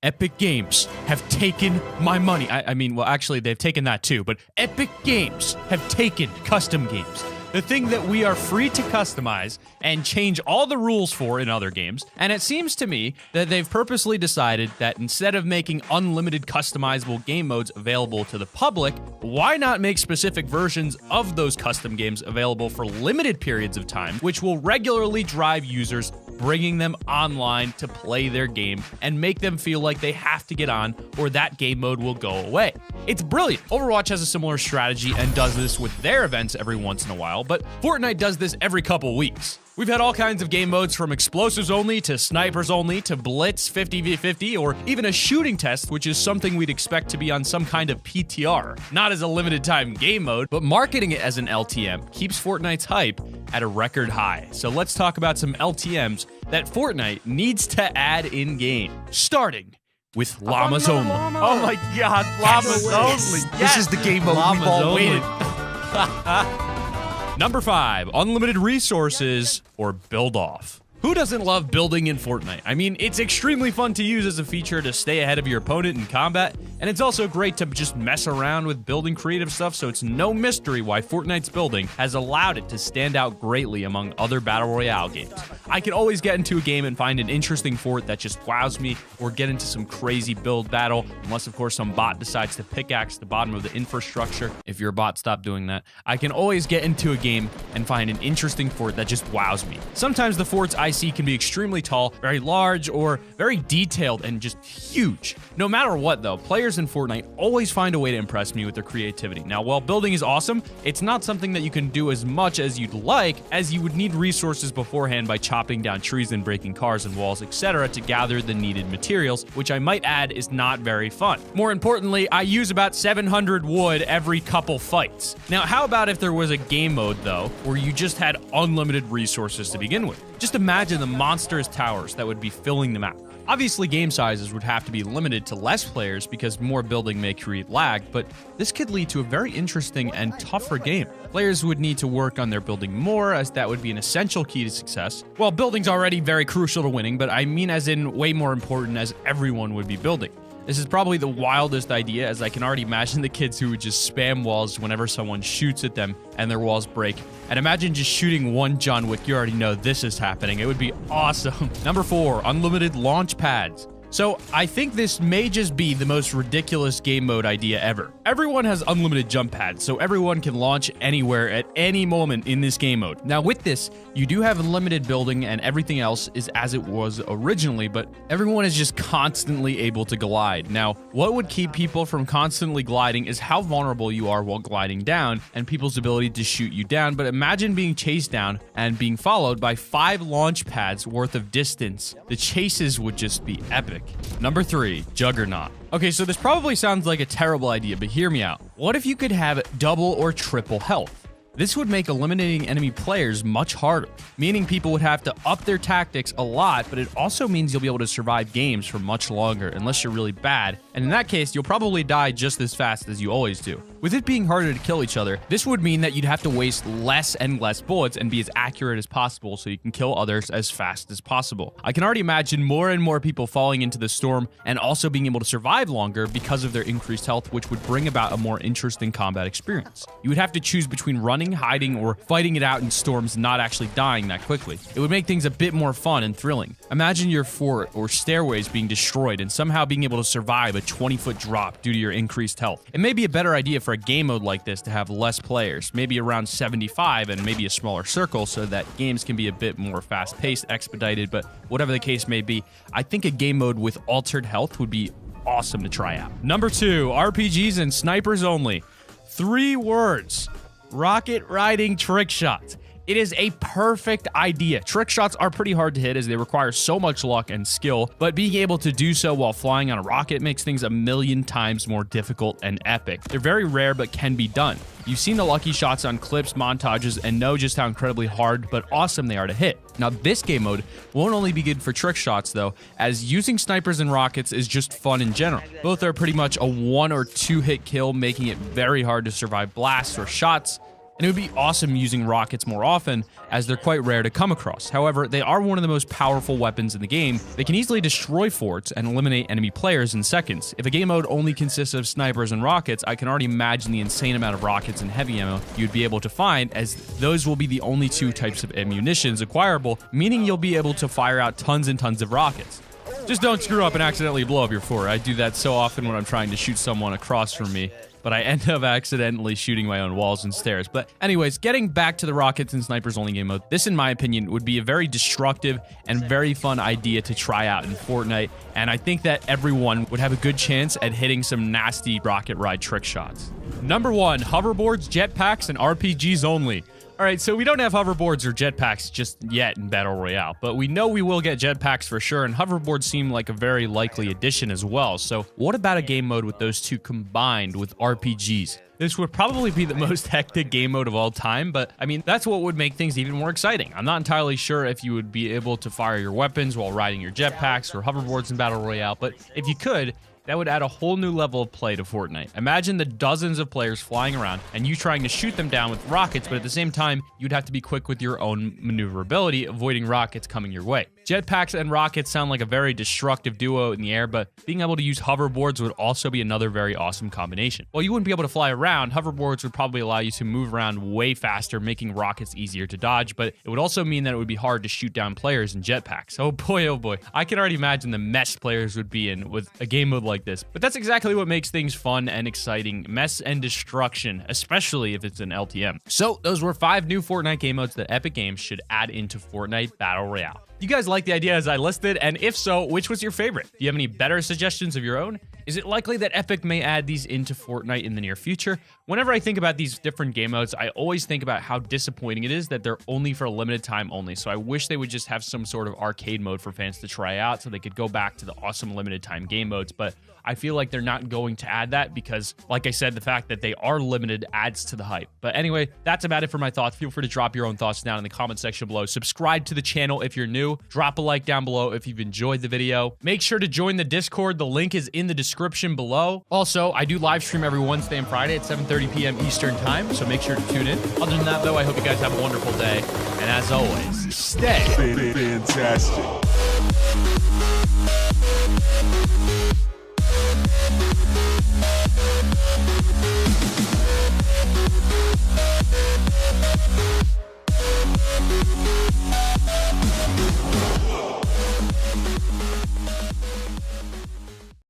Epic Games have taken my money. I mean, well, actually, they've taken that too, but Epic Games have taken custom games. The thing that we are free to customize and change all the rules for in other games. And it seems to me that they've purposely decided that instead of making unlimited customizable game modes available to the public, why not make specific versions of those custom games available for limited periods of time, which will regularly drive users, bringing them online to play their game and make them feel like they have to get on or that game mode will go away. It's brilliant. Overwatch has a similar strategy and does this with their events every once in a while, but Fortnite does this every couple weeks. We've had all kinds of game modes from explosives only to snipers only to blitz 50v50 or even a shooting test, which is something we'd expect to be on some kind of PTR. Not as a limited time game mode, but marketing it as an LTM keeps Fortnite's hype at a record high. So let's talk about some LTMs that Fortnite needs to add in game, starting with llamas only. Oh my god, llamas only. Yes. This is the game mode we've all waited. Number 5, unlimited resources or build off. Who doesn't love building in Fortnite? I mean, it's extremely fun to use as a feature to stay ahead of your opponent in combat, and it's also great to just mess around with building creative stuff, so it's no mystery why Fortnite's building has allowed it to stand out greatly among other Battle Royale games. I can always get into a game and find an interesting fort that just wows me, or get into some crazy build battle, unless of course some bot decides to pickaxe the bottom of the infrastructure. If you're a bot, stop doing that. I can always get into a game and find an interesting fort that just wows me. Sometimes the forts I see can be extremely tall, very large, or very detailed and just huge. No matter what though, players in Fortnite always find a way to impress me with their creativity. Now, while building is awesome, it's not something that you can do as much as you'd like, as you would need resources beforehand by chopping down trees and breaking cars and walls, etc. to gather the needed materials, which I might add is not very fun. More importantly, I use about 700 wood every couple fights. Now, how about if there was a game mode though, where you just had unlimited resources to begin with? Just imagine the monstrous towers that would be filling the map. Obviously, game sizes would have to be limited to less players because more building may create lag, but this could lead to a very interesting and tougher game. Players would need to work on their building more, as that would be an essential key to success. Well, building's already very crucial to winning, but I mean as in way more important, as everyone would be building. This is probably the wildest idea, as I can already imagine the kids who would just spam walls whenever someone shoots at them and their walls break. And imagine just shooting one John Wick, you already know this is happening. It would be awesome. Number 4, unlimited launch pads. So I think this may just be the most ridiculous game mode idea ever. Everyone has unlimited jump pads, so everyone can launch anywhere at any moment in this game mode. Now with this, you do have limited building and everything else is as it was originally, but everyone is just constantly able to glide. Now, what would keep people from constantly gliding is how vulnerable you are while gliding down and people's ability to shoot you down. But imagine being chased down and being followed by 5 launch pads worth of distance. The chases would just be epic. Number 3, Juggernaut. Okay, so this probably sounds like a terrible idea, but hear me out. What if you could have double or triple health? This would make eliminating enemy players much harder, meaning people would have to up their tactics a lot, but it also means you'll be able to survive games for much longer, unless you're really bad, and in that case, you'll probably die just as fast as you always do. With it being harder to kill each other, this would mean that you'd have to waste less and less bullets and be as accurate as possible so you can kill others as fast as possible. I can already imagine more and more people falling into the storm and also being able to survive longer because of their increased health, which would bring about a more interesting combat experience. You would have to choose between running, hiding, or fighting it out in storms and not actually dying that quickly. It would make things a bit more fun and thrilling. Imagine your fort or stairways being destroyed and somehow being able to survive a 20-foot drop due to your increased health. It may be a better idea for a game mode like this to have less players, maybe around 75 and maybe a smaller circle so that games can be a bit more fast-paced, expedited, but whatever the case may be, I think a game mode with altered health would be awesome to try out. Number 2, RPGs and snipers only. 3 words. Rocket riding trick shots. It is a perfect idea. Trick shots are pretty hard to hit as they require so much luck and skill, but being able to do so while flying on a rocket makes things a million times more difficult and epic. They're very rare but can be done. You've seen the lucky shots on clips, montages, and know just how incredibly hard but awesome they are to hit. Now, this game mode won't only be good for trick shots though, as using snipers and rockets is just fun in general. Both are pretty much a 1 or 2 hit kill, making it very hard to survive blasts or shots. and it would be awesome using rockets more often, as they're quite rare to come across. However, they are one of the most powerful weapons in the game. They can easily destroy forts and eliminate enemy players in seconds. If a game mode only consists of snipers and rockets, I can already imagine the insane amount of rockets and heavy ammo you'd be able to find, as those will be the only two types of ammunitions acquirable, meaning you'll be able to fire out tons and tons of rockets. Just don't screw up and accidentally blow up your fort. I do that so often when I'm trying to shoot someone across from me, but I end up accidentally shooting my own walls and stairs. But anyways, getting back to the rockets and snipers only game mode, this in my opinion would be a very destructive and very fun idea to try out in Fortnite, and I think that everyone would have a good chance at hitting some nasty rocket ride trick shots. Number 1, hoverboards, jetpacks, and RPGs only. Alright, so we don't have hoverboards or jetpacks just yet in Battle Royale, but we know we will get jetpacks for sure, and hoverboards seem like a very likely addition as well. So what about a game mode with those two combined with RPGs? This would probably be the most hectic game mode of all time, but I mean, that's what would make things even more exciting. I'm not entirely sure if you would be able to fire your weapons while riding your jetpacks or hoverboards in Battle Royale, but if you could, that would add a whole new level of play to Fortnite. Imagine the dozens of players flying around and you trying to shoot them down with rockets, but at the same time, you'd have to be quick with your own maneuverability, avoiding rockets coming your way. Jetpacks and rockets sound like a very destructive duo in the air, but being able to use hoverboards would also be another very awesome combination. While you wouldn't be able to fly around, hoverboards would probably allow you to move around way faster, making rockets easier to dodge, but it would also mean that it would be hard to shoot down players in jetpacks. Oh boy, I can already imagine the mess players would be in with a game mode like this. But that's exactly what makes things fun and exciting: mess and destruction, especially if it's an LTM. So those were 5 new Fortnite game modes that Epic Games should add into Fortnite Battle Royale. You guys like the idea as I listed? And if so, which was your favorite? Do you have any better suggestions of your own? Is it likely that Epic may add these into Fortnite in the near future? Whenever I think about these different game modes, I always think about how disappointing it is that they're only for a limited time only. So I wish they would just have some sort of arcade mode for fans to try out so they could go back to the awesome limited time game modes. But I feel like they're not going to add that because, like I said, the fact that they are limited adds to the hype. But anyway, that's about it for my thoughts. Feel free to drop your own thoughts down in the comment section below. Subscribe to the channel if you're new. Drop a like down below if you've enjoyed the video. Make sure to join the Discord. The link is in the description below. Also, I do live stream every Wednesday and Friday at 7:30 p.m. Eastern time, so make sure to tune in. Other than that, though, I hope you guys have a wonderful day. And as always, stay fantastic.